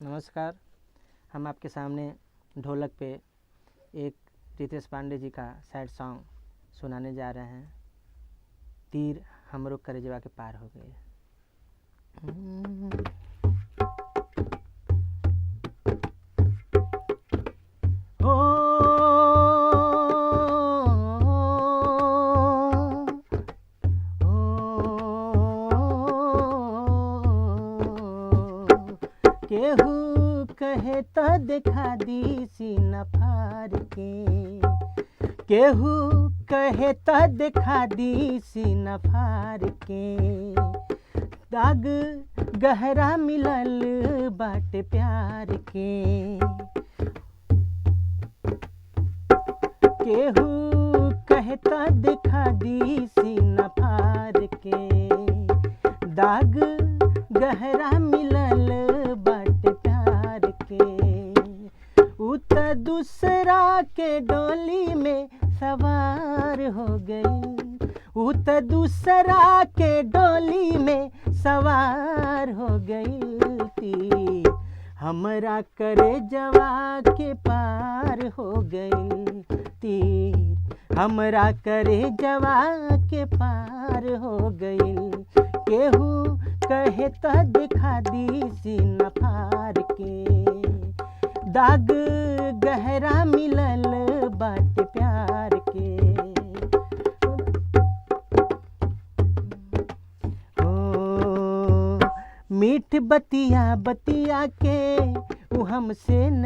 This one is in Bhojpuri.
नमस्कार। हम आपके सामने ढोलक पे एक रितेश पांडे जी का सैड सॉन्ग सुनाने जा रहे हैं। तीर हमरो कलेजवा के पार हो गए। केहू कहे तो देखा दी सीना फार के, केहू कहे तो देखा दी सीना फार के। दाग गहरा मिलल बाटे प्यार के, केहू कहे तो देखा दी सीना फार के। दाग गहरा मिलल बाटे प्यार के। उ त दूसरा के डोली में सवार हो गई, उ त दूसरा के डोली में सवार हो गई। तीर हमरा करे जवा के पार हो गई। तीर हमरा करे जवा के पार हो गई। केहू कहे तो दिखा दी सीना फार के। दाग गहरा मिलल बाटे प्यार के। मीठ बतिया बतिया के उ हमसे न